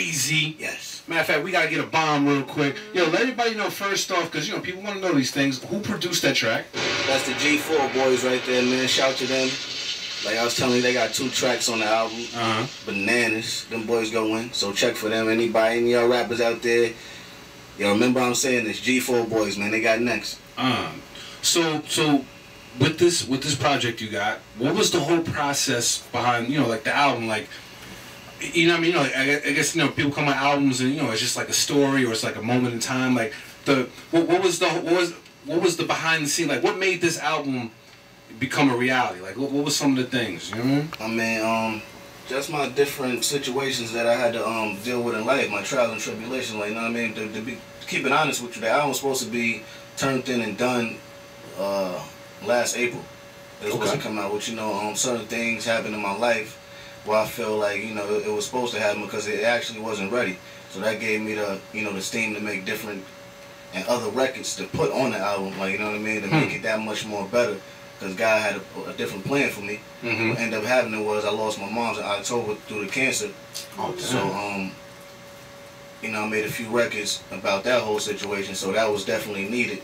crazy. Yes. Matter of fact, we gotta get a bomb real quick. Yo, let everybody know first off, because you know people want to know these things. Who produced that track? That's the G4 boys right there, man. Shout to them. Like I was telling you, they got 2 tracks on the album. Bananas. Them boys go in. So check for them. Any of y'all rappers out there. Yo, remember I'm saying this. G4 boys, man. They got next. So with this project you got, what was the whole process behind, you know, like the album? Like, you know what I mean? You know, like, I guess, you know, people come on albums and, you know, it's just like a story or it's like a moment in time. Like, what was the behind the scene? Like, what made this album become a reality? Like, what was some of the things, you know what I mean? I mean, just my different situations that I had to deal with in life, my trials and tribulations. Like, you know what I mean? To keep it honest with you, the album was supposed to be turned in and done last April. It was supposed to come out with, you know, certain things happened in my life where I feel like, you know, it was supposed to happen because it actually wasn't ready. So that gave me the, you know, the steam to make different and other records to put on the album, like, you know what I mean, to make it that much more better. Because God had a different plan for me. What ended up happening was I lost my mom in October through the cancer. Oh, so, you know, I made a few records about that whole situation. So that was definitely needed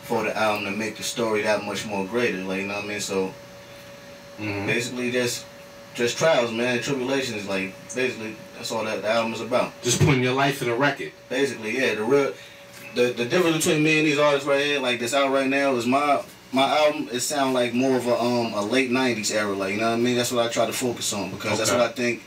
for the album to make the story that much more greater. Like, you know what I mean? So basically, just trials, man, tribulations. Like, basically, that's all that the album is about. Just putting your life in a record. Basically, yeah. The difference between me and these artists right here, like this out right now, is my album. It sounds like more of a late '90s era. Like, you know what I mean? That's what I try to focus on because that's what I think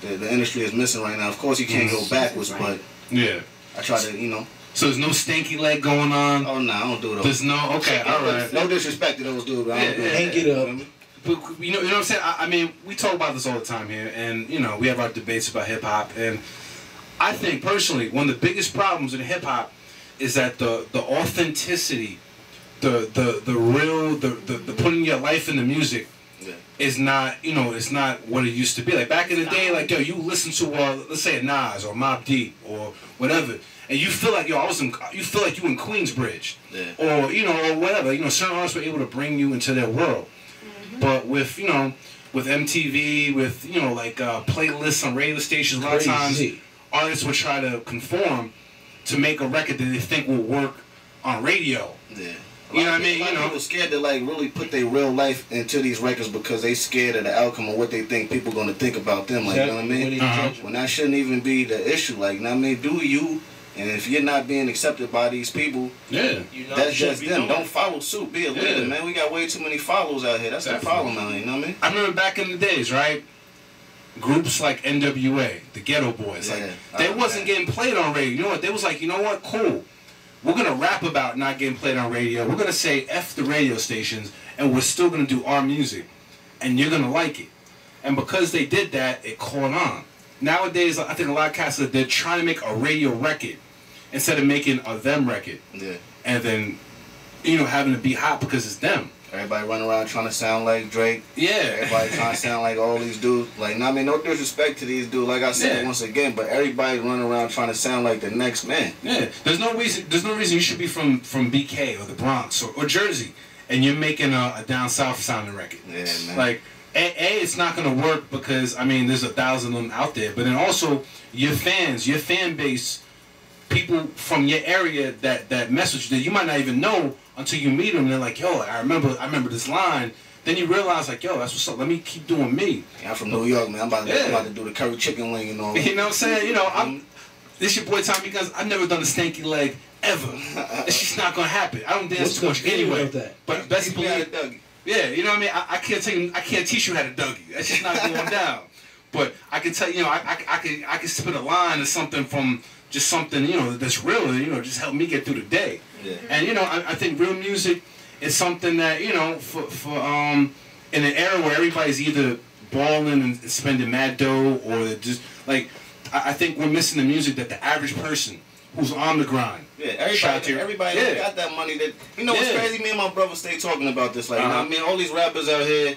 the industry is missing right now. Of course, you can't go backwards, but yeah, I try to, you know. So there's no stanky leg going on. Oh no, I don't do those. There's no all right. No disrespect to those dudes, but I don't do Hang it up. But you know what I'm saying? I mean, we talk about this all the time here, and you know, we have our debates about hip hop, and I think personally, one of the biggest problems in hip hop is that the authenticity, the real, the putting your life in the music is not, you know, it's not what it used to be. Like back in the day, like yo, you listen to let's say a Nas or Mobb Deep or whatever, and you feel like yo, you feel like you in Queensbridge, or you know, or whatever. You know, certain artists were able to bring you into their world. But with, you know, with MTV, with, you know, like playlists on radio stations, a lot of times artists would try to conform to make a record that they think will work on radio. Yeah. You know what I mean? You know, people scared to like really put their real life into these records because they scared of the outcome of what they think people gonna think about them. Like, you know what I mean? When that shouldn't even be the issue. Like, you know what I mean? Do you? And if you're not being accepted by these people, that's just them. Don't follow suit. Be a leader, man. We got way too many followers out here. That's the problem, man. You know what I mean? I remember back in the days, right? Groups like NWA, the Ghetto Boys, like they wasn't getting played on radio. You know what? They was like, you know what? Cool. We're gonna rap about not getting played on radio. We're gonna say F the radio stations, and we're still gonna do our music, and you're gonna like it. And because they did that, it caught on. Nowadays, I think a lot of cats they're trying to make a radio record instead of making a them record. Yeah. And then, you know, having to be hot because it's them. Everybody running around trying to sound like Drake. Yeah. Everybody trying to sound like all these dudes. Like, I mean, no disrespect to these dudes, like I said once again, but everybody running around trying to sound like the next man. Yeah. There's no reason you should be from BK or the Bronx or Jersey and you're making a down south sounding record. Yeah, man. Like, it's not gonna work because I mean there's 1,000 of them out there, but then also your fans, your fan base, people from your area that message that you might not even know until you meet them. And they're like, yo, I remember this line. Then you realize like, yo, that's what's up. Let me keep doing me. Yeah, I'm from New York, man. I'm about to do the curry chicken wing and all. You know what I'm saying? You know, this your boy Tommy Guns. I've never done a stanky leg ever. It's just not gonna happen. I don't dance too much anyway. But best believe. Yeah, you know what I mean? I can't teach you how to Dougie. That's just not going down. But I can tell you, know, I can spit a line or something from just something, you know, that's real and, you know, just help me get through the day. Yeah. And, you know, I think real music is something that, you know, for in an era where everybody's either balling and spending mad dough or they're just, like, I think we're missing the music that the average person who's on the grind. Yeah, everybody got that money. That, you know what's crazy? Me and my brother stay talking about this. Like, you know what I mean? All these rappers out here,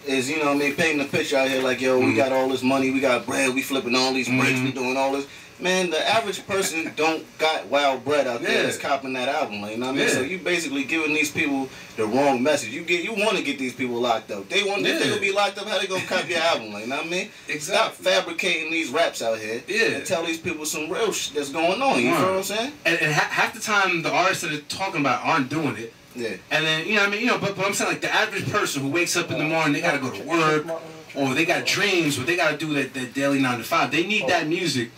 is, you know what I mean, painting a picture out here like, yo, we got all this money, we got bread, we flipping all these bricks, we doing all this. Man, the average person don't got wild bread out there that's copping that album, like, you know what I mean? So you basically giving these people the wrong message. You want to get these people locked up. They want if they gonna be locked up, how they gonna cop your album, like, you know what I mean? Stop fabricating these raps out here and tell these people some real shit that's going on. You know what I'm saying? And half the time, the artists that are talking about aren't doing it. Yeah. And then, you know what I mean? You know, but I'm saying, like, the average person who wakes up in the morning, they gotta go to work, or they got dreams, or they gotta do that daily 9 to 5. They need that music.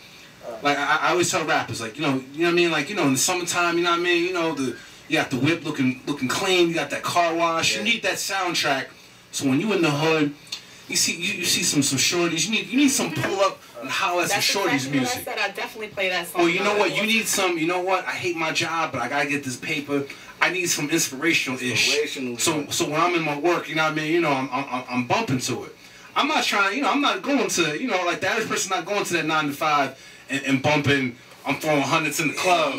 Like, I always tell rappers, like, you know what I mean? Like, you know, in the summertime, you know what I mean? You know, you got the whip looking clean, you got that car wash, you need that soundtrack. So when you in the hood, you see some shorties, you need some pull up and holler at some shorties music. What I said, I definitely play that song. Well, you know what? You need some, you know what? I hate my job, but I gotta get this paper. I need some inspirational-ish. So when I'm in my work, you know what I mean? You know, I'm bumping to it. I'm not trying, you know, I'm not going to, you know, like the average person not going to that 9 to 5 and bumping. I'm throwing hundreds in the club.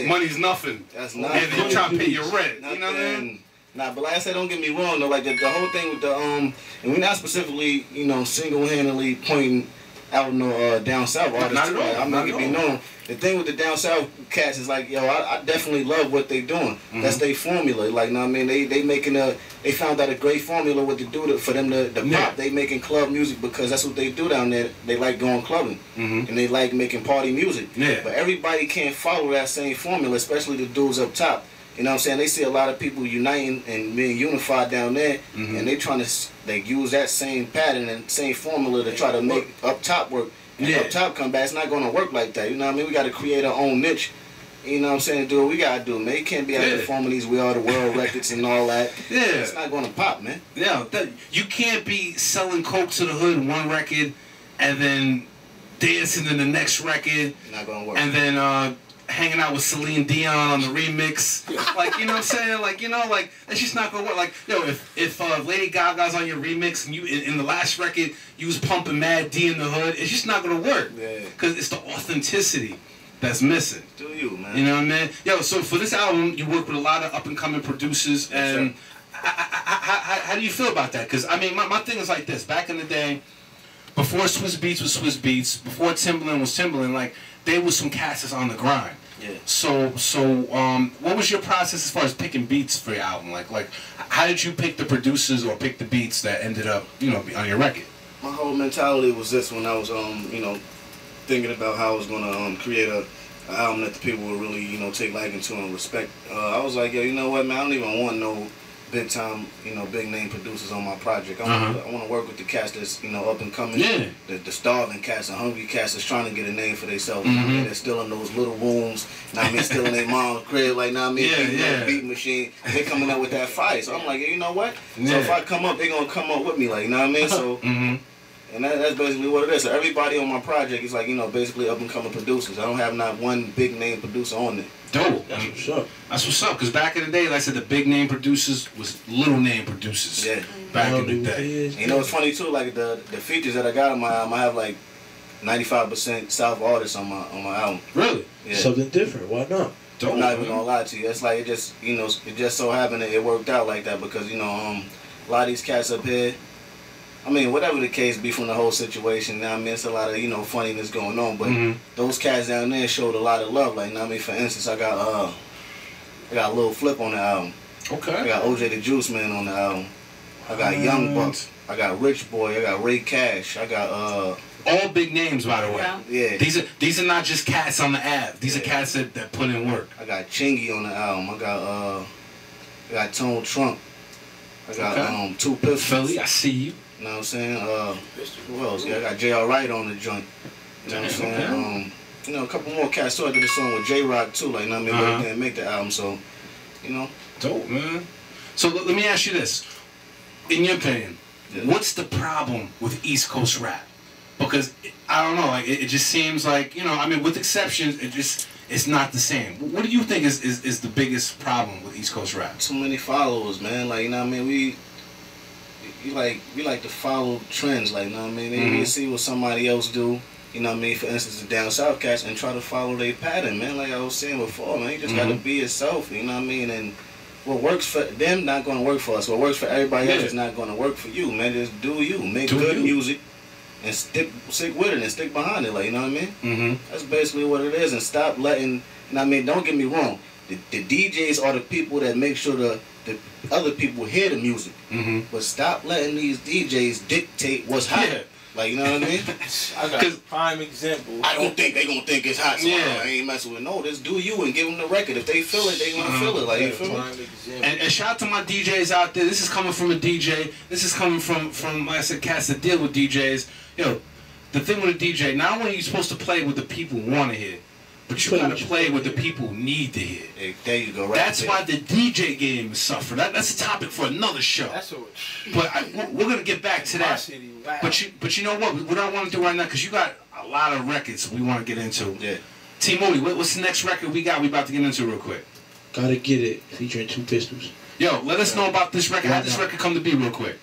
Money's nothing. That's not. And then you trying to pay your rent. You know what I mean? Nah, but like I said, don't get me wrong though. Like the whole thing with the and we're not specifically, you know, single-handedly pointing out no down south artists. Not at all. I'm making it be known. The thing with the down south cats is like, yo, I definitely love what they doing. That's their formula. Like, know what I mean? They making they found out a great formula what to do for them to pop. They making club music because that's what they do down there. They like going clubbing and they like making party music. Yeah. But everybody can't follow that same formula, especially the dudes up top. You know what I'm saying? They see a lot of people uniting and being unified down there, and they trying to use that same pattern and same formula to try to make up top work. And up top come back, it's not going to work like that. You know what I mean? We got to create our own niche. You know what I'm saying? Do what we got to do, man. You can't be out there forming these We Are the World records and all that. It's not going to pop, man. Yeah, you can't be selling coke to the hood in one record and then dancing in the next record. Not going to work. And then hanging out with Celine Dion on the remix. Like, you know what I'm saying? Like, you know, like, that's just not gonna work. Like, yo, if Lady Gaga's on your remix and you in the last record you was pumping Mad D in the hood, it's just not gonna work. Because it's the authenticity that's missing. Do you, man? You know what I mean? Yo, so for this album, you work with a lot of up and coming producers, and how do you feel about that? Because I mean, my thing is like this. Back in the day, before Swiss Beats was Swiss Beats, before Timbaland was Timbaland, like, there was some cats that's on the grind. Yeah. So what was your process as far as picking beats for your album? Like how did you pick the producers or pick the beats that ended up, you know, on your record? My whole mentality was this when I was, you know, thinking about how I was gonna create an album that the people would really, you know, take liking to and respect. I was like, yo, you know what, man, I don't even want no big time, you know, big name producers on my project. I want to work with the cats that's, you know, up and coming. The starving cats, the hungry cats that's trying to get a name for themselves. You know what I mean? They're still in those little rooms. You know what I mean? Still in their mom's crib, like, know what I mean? Beat machine. They're coming up with that fight. So I'm like, you know what? So if I come up, they're gonna come up with me, like, you know what I mean? So. And that's basically what it is. So everybody on my project is like, you know, basically up and coming producers. I don't have not one big name producer on it. Dope. That's what's up. That's what's up. Because back in the day, like I said, the big name producers was little name producers. Yeah. Back in the day. You know, it's funny too. Like the features that I got on my album, I have like 95% South artists on my album. Really? Yeah. Something different. Why not? Dope, I'm not even gonna lie to you. It's like it just, you know, it just so happened that it worked out like that because, you know, a lot of these cats up here. I mean, whatever the case be from the whole situation, you know what I mean? It's a lot of, you know, funniness going on, but those cats down there showed a lot of love. Like, you know what I mean? For instance, I got Lil Flip on the album. Okay. I got OJ the Juice Man on the album. I got Young Buck. I got Rich Boy. I got Ray Cash. I got all big names, by the way. Yeah. These are not just cats on the app. These are cats that put in work. I got Chingy on the album. I got Tone Trump. I got Two Pistols. Philly, I see you. You know what I'm saying? Who else? Yeah, I got J.R. Wright on the joint. You know what I'm saying? You know, a couple more cats too. I did a song with J-Rock too. Like, you know what I mean? But they didn't make the album, so, you know. Dope, man. So let me ask you this. In your opinion, what's the problem with East Coast rap? Because, I don't know, like, it just seems like, you know, I mean, with exceptions, it's not the same. What do you think is the biggest problem with East Coast rap? Too many followers, man. Like, you know what I mean? We like to follow trends, like, you know what I mean? You see what somebody else do, you know what I mean? For instance, the down south cats, and try to follow their pattern, man. Like I was saying before, man, you just gotta be yourself, you know what I mean? And what works for them not going to work for us. What works for everybody else is not going to work for you, man. Just do you. Make good music and stick with it and stick behind it. Like, you know what I mean? Mm-hmm. That's basically what it is. And stop letting. And I mean, don't get me wrong. The DJs are the people that make sure the other people hear the music. Mm-hmm. But stop letting these DJs dictate what's hot. Yeah. Like, you know what I mean? I got a prime example. I don't think they gonna think it's hot, so I ain't messing with. No, just do you and give them the record. If they feel it, they gonna feel it. Like, you feel me? And shout out to my DJs out there. This is coming from a DJ. This is coming from like I said, cats that deal with DJs. Yo, the thing with a DJ, not only are you supposed to play what the people want to hear, but you gotta play what the people need to hear. Hey, there you go. Right. That's why the DJ game is suffering. That's a topic for another show. That's what. But we're gonna get back to that. Wow. But you know what I want to do right now, because you got a lot of records we want to get into. Yeah. T Moody, what's the next record we got? We about to get into real quick. Gotta Get It, featuring Two Pistols. Yo, let us know about this record. How did this record come to be, real quick?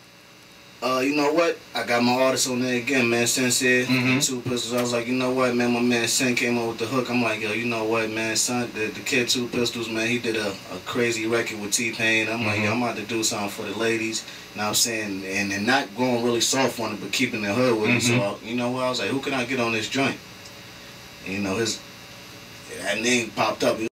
You know what? I got my artist on there again, man. Sincere, Mm-hmm. Two Pistols. I was like, you know what, man? My man Sin came up with the hook. I'm like, yo, you know what, man? Son, the kid Two Pistols, man. He did a crazy record with T-Pain. I'm like, yo, I'm about to do something for the ladies. You know what I'm saying? And not going really soft on it, but keeping the hood with it. So, you know what? I was like, who can I get on this joint? And, you know, that name popped up.